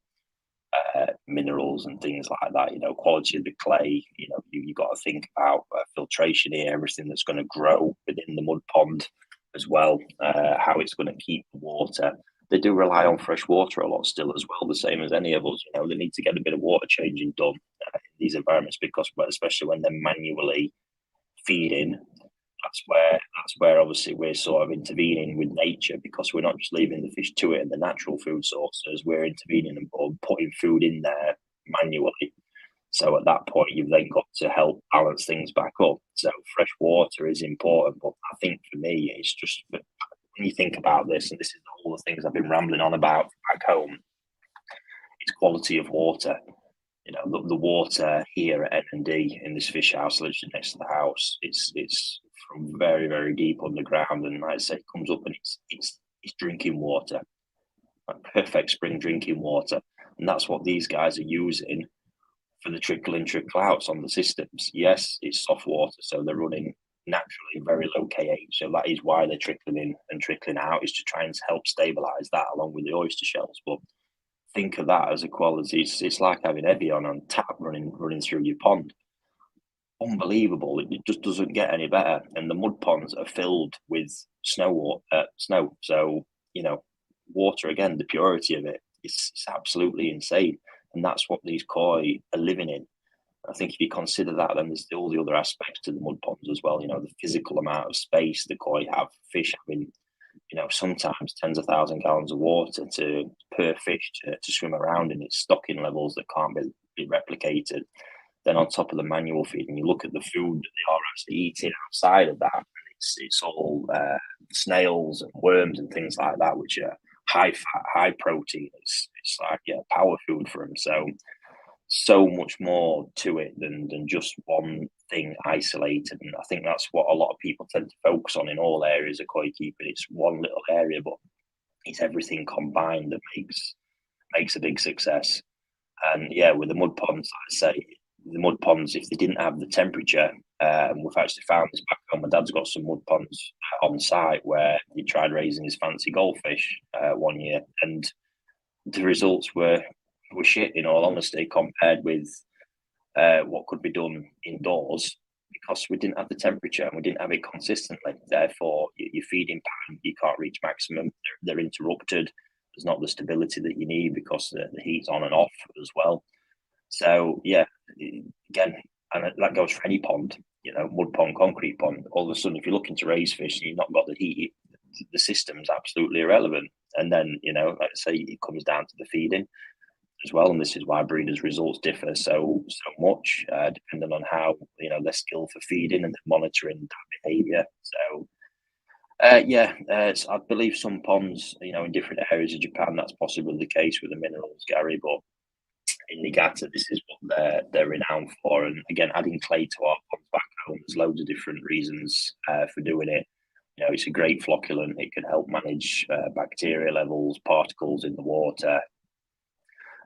minerals and things like that. Quality of the clay. You got to think about filtration here, everything that's going to grow within the mud pond as well, how it's going to keep the water. They do rely on fresh water a lot still as well, the same as any of us. They need to get a bit of water changing done in these environments because, especially when they're manually feeding, that's where obviously we're sort of intervening with nature, because we're not just leaving the fish to it and the natural food sources. We're intervening and putting food in there manually. So at that point, you've then got to help balance things back up. So fresh water is important, but I think for me, it's just when you think about this, and this is all the things I've been rambling on about back home, it's quality of water. The water here at N&D in this fish house, literally next to the house, it's from very, very deep underground, and like I say, it comes up and it's drinking water, like perfect spring drinking water, and that's what these guys are using for the trickle in, trickle outs on the systems. Yes, it's soft water, so they're running naturally very low KH, so that is why they're trickling in and trickling out, is to try and help stabilize that along with the oyster shells. But think of that as a quality. It's like having Evian on tap running through your pond. Unbelievable. It just doesn't get any better. And the mud ponds are filled with snow. So, water, again, the purity of it, it's absolutely insane. And that's what these koi are living in. I think if you consider that, then there's all the other aspects to the mud ponds as well. The physical amount of space the koi have, fish having sometimes tens of thousand gallons of water per fish to swim around in. Its stocking levels that can't be replicated. Then on top of the manual feed, and you look at the food that they are actually eating outside of that, and it's all snails and worms and things like that, which are high fat, high protein. It's like power food for them. So much more to it than just one thing isolated. And I think that's what a lot of people tend to focus on in all areas of koi keeping. It's one little area, but it's everything combined that makes a big success. And yeah, with the mud ponds, like I say, the mud ponds, if they didn't have the temperature, we've actually found this back home. My dad's got some mud ponds on site where he tried raising his fancy goldfish one year, and the results were shit, in all honesty, compared with what could be done indoors, because we didn't have the temperature and we didn't have it consistently. Therefore, your feeding pattern, you can't reach maximum. They're interrupted. There's not the stability that you need because the heat's on and off as well. So yeah, again, and that goes for any pond, mud pond, concrete pond. All of a sudden, if you're looking to raise fish and you've not got the heat, the system's absolutely irrelevant. And then, like I say, it comes down to the feeding as well, and this is why breeders' results differ so much, depending on how they're skilled for feeding and monitoring that behaviour. So, I believe some ponds, in different areas of Japan, that's possibly the case with the minerals, Gary. But in Niigata, this is what they're renowned for. And again, adding clay to our ponds back home, there's loads of different reasons for doing it. It's a great flocculant. It can help manage bacteria levels, particles in the water.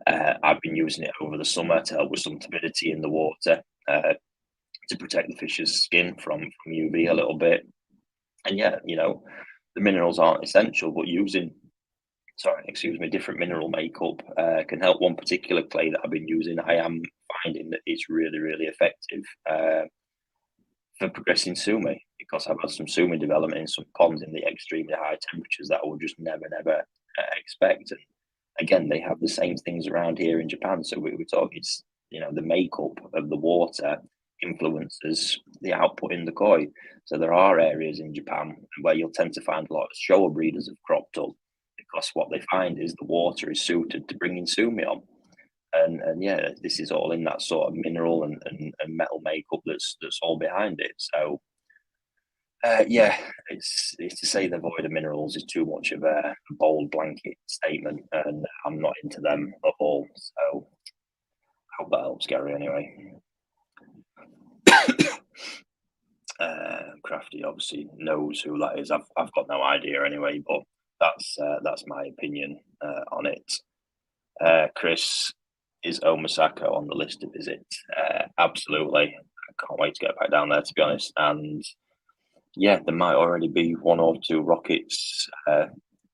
I've been using it over the summer to help with some turbidity in the water, to protect the fish's skin from UV a little bit. And the minerals aren't essential, but using different mineral makeup can help. One particular clay that I've been using, I am finding that it's really, really effective for progressing sumi, because I've had some sumi development in some ponds in the extremely high temperatures that I would just never expect. And again, they have the same things around here in Japan. So we talk, it's, the makeup of the water influences the output in the koi. So there are areas in Japan where you'll tend to find a lot of showa breeders have cropped up, because what they find is the water is suited to bringing sumi on. And this is all in that sort of mineral and metal makeup that's all behind it. So it's to say they're void of minerals is too much of a bold blanket statement, and I'm not into them at all. So I hope that helps, Gary. Anyway, Crafty obviously knows who that is. I've got no idea anyway, but that's my opinion on it. Chris, is Omasaka on the list to visit? Absolutely. I can't wait to get back down there, to be honest. And yeah, there might already be one or two rockets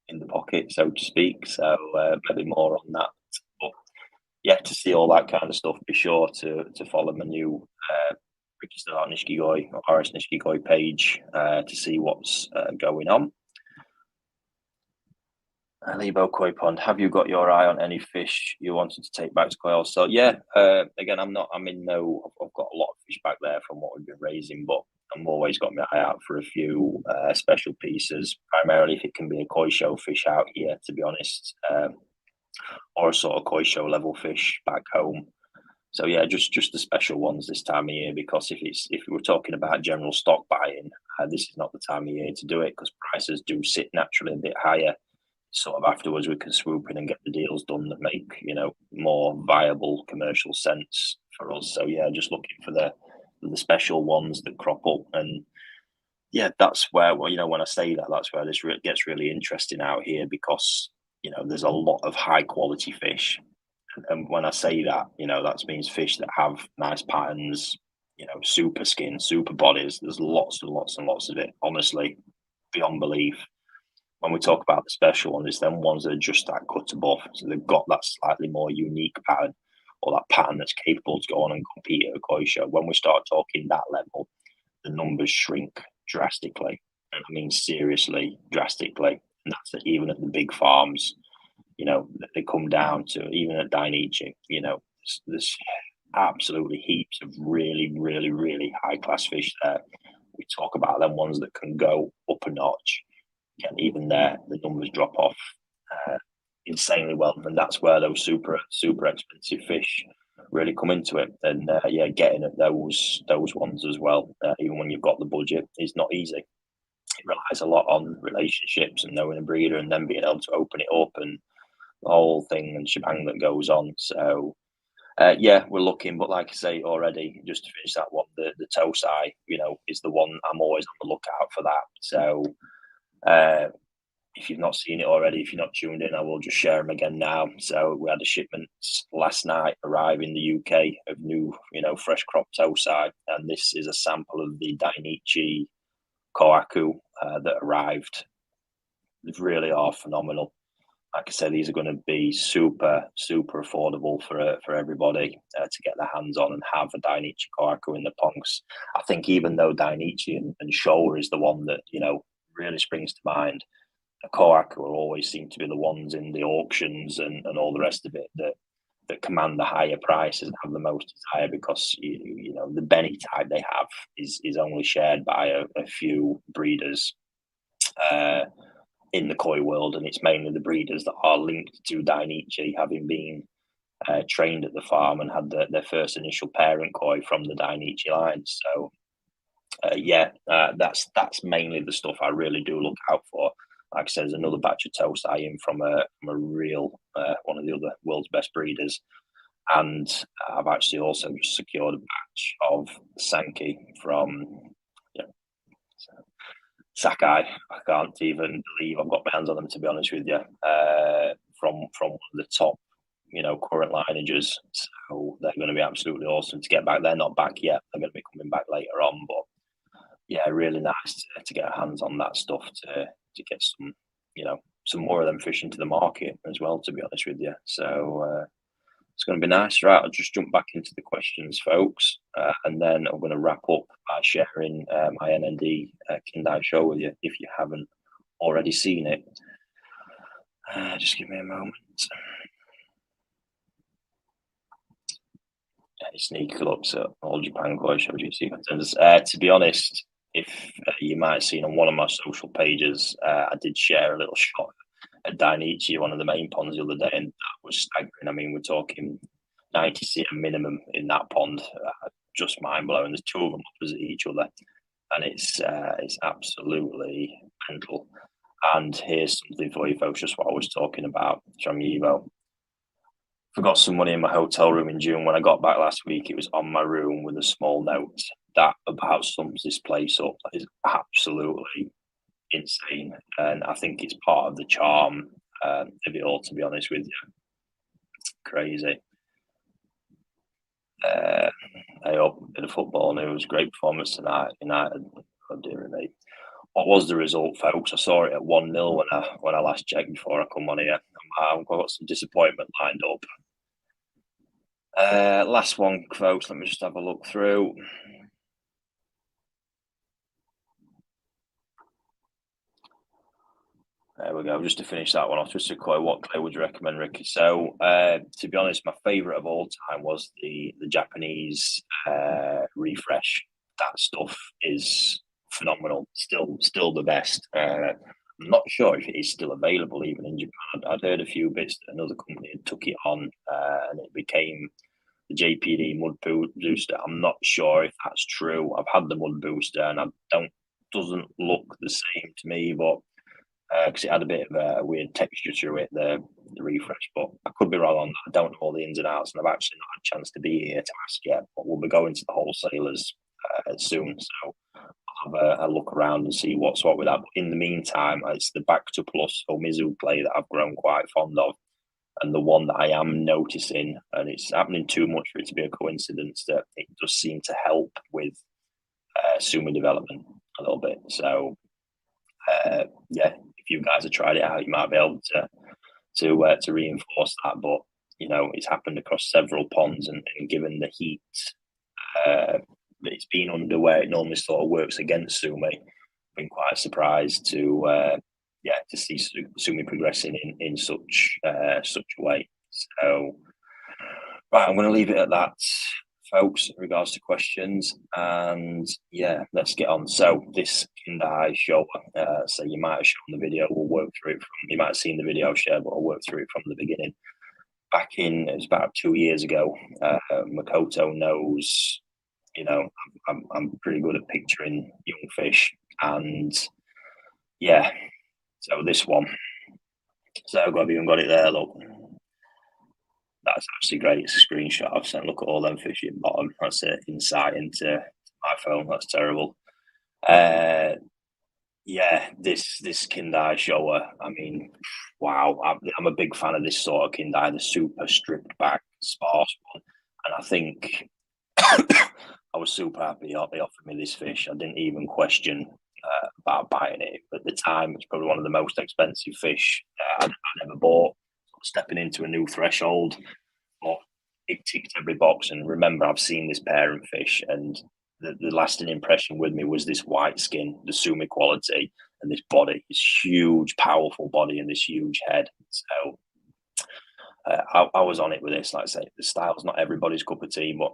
in the pocket, so to speak. So maybe more on that. But yeah, to see all that kind of stuff, be sure to follow my new registered Nishikoi or RS Nishikoi page to see what's going on. Lebo Koi Pond, have you got your eye on any fish you wanted to take back to Koi Wholesale? Yeah, again, I've got a lot of fish back there from what we've been raising, but I've always got my eye out for a few special pieces, primarily if it can be a koi show fish out here, to be honest, or a sort of koi show level fish back home. So yeah, just the special ones this time of year, because if we were talking about general stock buying, this is not the time of year to do it, because prices do sit naturally a bit higher. Sort of afterwards, we can swoop in and get the deals done that make more viable commercial sense for us. So yeah, just looking for the special ones that crop up, and yeah, that's where when I say that, that's where this gets really interesting out here, because there's a lot of high quality fish, and when I say that, that means fish that have nice patterns, super skin, super bodies. There's lots and lots and lots of it. Honestly, beyond belief. When we talk about the special ones, it's them ones that are just that cut above. So they've got that slightly more unique pattern, or that pattern that's capable to go on and compete at a koi show. When we start talking that level, the numbers shrink drastically. And I mean, seriously, drastically. And that's even at the big farms, they come down to, even at Dainichi, there's absolutely heaps of really, really, really high class fish there. We talk about them ones that can go up a notch. again, even there, the numbers drop off uh, insanely well, and that's where those super expensive fish really come into it. And yeah, getting at those ones as well, even when you've got the budget, is not easy. It relies a lot on relationships and knowing a breeder, and then being able to open it up and the whole thing and shebang that goes on. So yeah, we're looking, but like I say already, just to finish that one, the Tosai, is the one I'm always on the lookout for that. So uh, if you've not seen it already, if you're not tuned in, I will just share them again now. So we had a shipment last night arrive in the UK of new, fresh crop Tosai, and this is a sample of the Dainichi Kohaku that arrived. They really are phenomenal. Like I said, these are going to be super affordable for everybody to get their hands on and have a Dainichi Kohaku in the pongs. I think even though Dainichi and Showa is the one that really springs to mind, the Kohaku will always seem to be the ones in the auctions and all the rest of it that command the higher prices and have the most desire, because the Benny type they have is only shared by a few breeders in the koi world, and it's mainly the breeders that are linked to Dainichi, having been trained at the farm and had their first initial parent koi from the Dainichi line. So yeah, that's mainly the stuff I really do look out for. Like I said, there's another batch of Tosai in from a real one of the other world's best breeders, and I've actually also just secured a batch of Sankey from Sakai. I can't even believe I've got my hands on them, to be honest with you. From one of the top, current lineages. So they're going to be absolutely awesome to get back. They're not back yet. They're going to be coming back later on, but yeah, really nice to get our hands on that stuff to get some more of them fish into the market as well, to be honest with you. So it's going to be nice. Right, I'll just jump back into the questions, folks, and then I'm going to wrap up by sharing my NND Kindai show with you if you haven't already seen it. Just give me a moment. Any sneaky looks at All Japan Koi Show GC contenders. To be honest, if you might have seen on one of my social pages, I did share a little shot at Dainichi, one of the main ponds the other day, and that was staggering. I mean, we're talking 90 cm minimum in that pond. Just mind blowing. There's two of them opposite each other, and it's absolutely mental. And here's something for you folks, just what I was talking about from Evo. Forgot some money in my hotel room in June. When I got back last week, it was on my room with a small note. That about sums this place up. That is absolutely insane, and I think it's part of the charm of it all, to be honest with you. Crazy. I hope a bit of football news. Great performance tonight. United. Oh dear me. What was the result, folks? I saw it at 1-0 when I last checked before I come on here. I've got some disappointment lined up. Last one, folks. Let me just have a look through. There we go. Just to finish that one off, just a quote, what clay would you recommend, Ricky? So, to be honest, my favourite of all time was the Japanese refresh. That stuff is phenomenal. Still the best. I'm not sure if it is still available even in Japan. I'd heard a few bits that another company had took it on, and it became the JPD Mud Booster. I'm not sure if that's true. I've had the Mud Booster, and doesn't look the same to me, but because it had a bit of a weird texture to it, the refresh. But I could be wrong on that. I don't know all the ins and outs, and I've actually not had a chance to be here to ask yet. But we'll be going to the wholesalers soon, so I'll have a look around and see what's what with that. But in the meantime, it's the Back to Plus or Mizu play that I've grown quite fond of, and the one that I am noticing, and it's happening too much for it to be a coincidence, that it does seem to help with sumi development a little bit. So yeah, if you guys have tried it out, you might be able to reinforce that. But it's happened across several ponds, and given the heat that it's been under, where it normally sort of works against sumi, I've been quite surprised to see sumi progressing in such a way. So right, I'm going to leave it at that folks, in regards to questions. And yeah, let's get on. So this Kindai show, so you might have shown the video. We'll work through it from. You might have seen the video share, but I'll work through it from the beginning. Back in, it was about 2 years ago. Makoto knows, I'm pretty good at picturing young fish, and yeah. So this one. So I've even got it there. Look, that's actually great. It's a screenshot I've sent. Look at all them fish at the bottom. That's an insight into my phone. That's terrible. Yeah, this Kindai shower. I mean, wow. I'm a big fan of this sort of Kindai, the super stripped back, sparse one. And I think I was super happy they offered me this fish. I didn't even question about buying it. At the time, it's probably one of the most expensive fish I'd ever bought. Stepping into a new threshold, but it ticked every box. And remember, I've seen this parent fish, and the lasting impression with me was this white skin, the sumi quality, and this body, this huge, powerful body, and this huge head. So I was on it with this. Like I say, the style's not everybody's cup of tea, but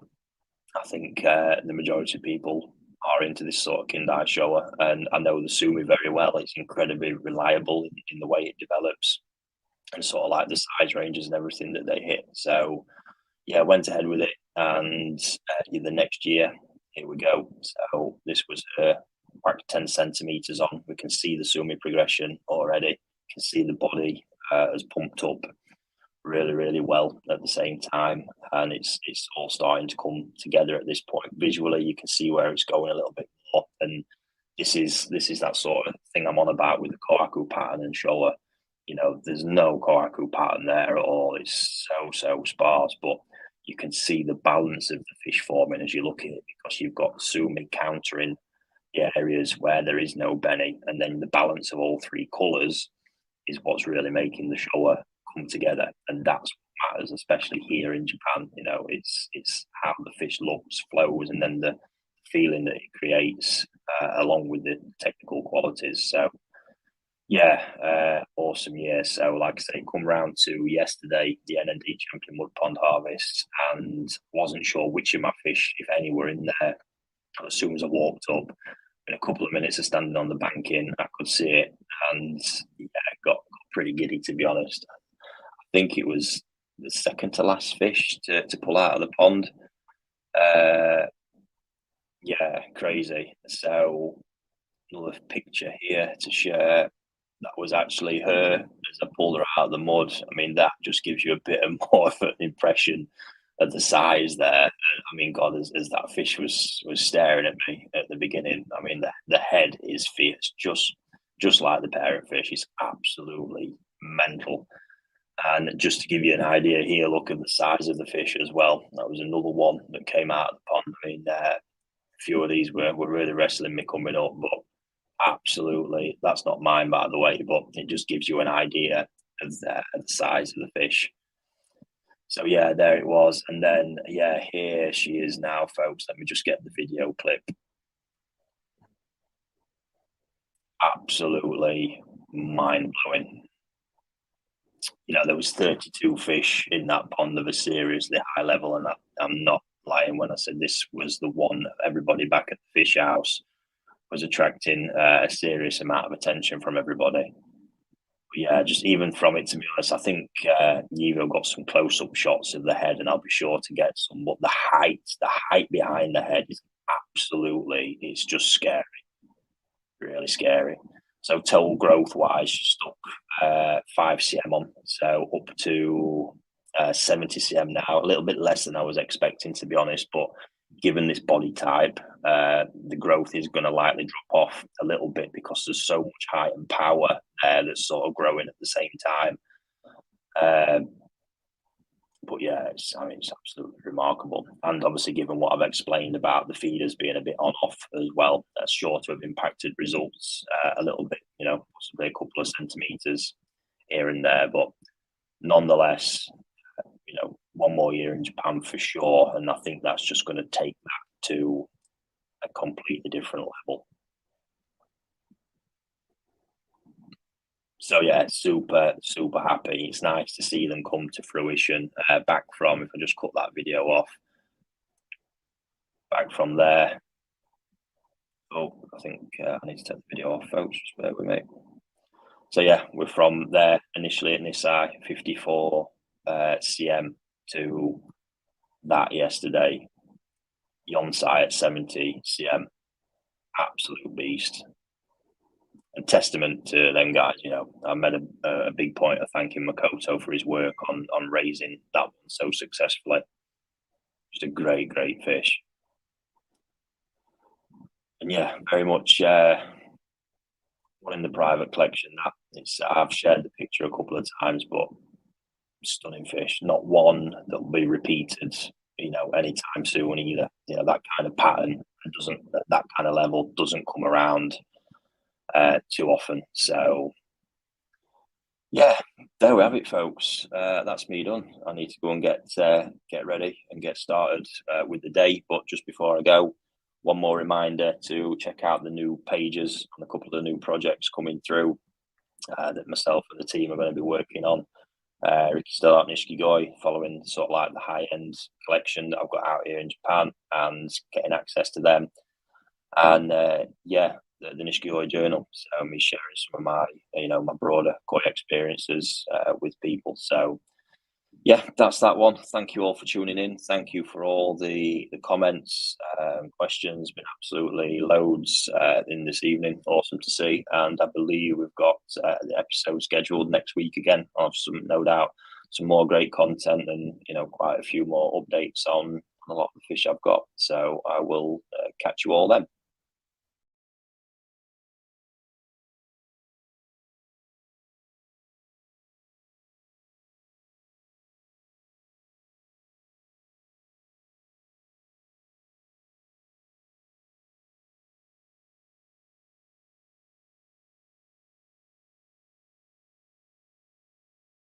I think the majority of people are into this sort of Kindai shower, and I know the sumi very well. It's incredibly reliable in the way it develops, and sort of like the size ranges and everything that they hit. So yeah, went ahead with it, and the next year, here we go. So this was back 10 centimeters on. We can see the sumi progression already. You can see the body has pumped up really, really well at the same time, and it's all starting to come together at this point. Visually, you can see where it's going a little bit more, and this is that sort of thing I'm on about with the kohaku pattern and showa. There's no kohaku pattern there at all. It's so sparse, but you can see the balance of the fish forming as you look at it, because you've got sumi countering the areas where there is no beni, and then the balance of all three colours is what's really making the showa come together, and that's what matters, especially here in Japan. It's how the fish looks, flows, and then the feeling that it creates, along with the technical qualities. So yeah, awesome year. So like I say, come round to yesterday, the NND Champion Mud Pond Harvest, and wasn't sure which of my fish, if any, were in there. As soon as I walked up, in a couple of minutes of standing on the banking, I could see it, and yeah, got pretty giddy, to be honest. I think it was the second to last fish to pull out of the pond. Yeah, crazy. So another picture here to share. That was actually her as I pulled her out of the mud. I mean, that just gives you a bit of more of an impression of the size there. I mean, God, as that fish was staring at me at the beginning, I mean, the head is fierce, just like the parent fish. It's absolutely mental. And just to give you an idea here, look at the size of the fish as well. That was another one that came out of the pond. I mean, a few of these were really wrestling me coming up, but absolutely, that's not mine, by the way, but it just gives you an idea of the size of the fish. So yeah, there it was. And then yeah, here she is now, folks. Let me just get the video clip. Absolutely mind-blowing. There was 32 fish in that pond of a seriously high level, and I'm not lying when I said this was the one that everybody back at the fish house was attracting a serious amount of attention from everybody. But yeah, just even from it, to be honest, I think Yivo got some close-up shots of the head, and I'll be sure to get some. But the height behind the head is absolutely, it's just scary, really scary. So total growth wise, stuck 5 cm on, so up to 70 cm now, a little bit less than I was expecting, to be honest. But given this body type, the growth is going to likely drop off a little bit, because there's so much height and power that's sort of growing at the same time. But yeah, it's absolutely remarkable. And obviously, given what I've explained about the feeders being a bit on off as well, that's sure to have impacted results a little bit, possibly a couple of centimeters here and there. But nonetheless, one more year in Japan for sure. And I think that's just going to take that to a completely different level. So yeah, super happy. It's nice to see them come to fruition. Back from, if I just cut that video off, back from there. Oh, I think I need to take the video off, folks. Just bear with me. So yeah, we're from there initially at Nisai 54 cm to that yesterday. Yonsai at 70 cm. Absolute beast. And testament to them guys, I made a big point of thanking Makoto for his work on raising that one so successfully. Just a great, great fish. And yeah, very much one in the private collection. I've shared the picture a couple of times, but stunning fish. Not one that will be repeated, anytime soon either. That kind of pattern that kind of level doesn't come around too often. So yeah, there we have it, folks. That's me done. I need to go and get ready and get started with the day. But just before I go, one more reminder to check out the new pages on a couple of the new projects coming through that myself and the team are going to be working on. Ricky still out Nishikigoi, following sort of like the high-end collection that I've got out here in Japan and getting access to them. And the Nishikigoi journal. So me sharing some of my, my broader koi experiences with people. So yeah, that's that one. Thank you all for tuning in. Thank you for all the comments, questions. Been absolutely loads in this evening. Awesome to see. And I believe we've got the episode scheduled next week again. I'll have no doubt, some more great content and, quite a few more updates on a lot of the fish I've got. So I will catch you all then.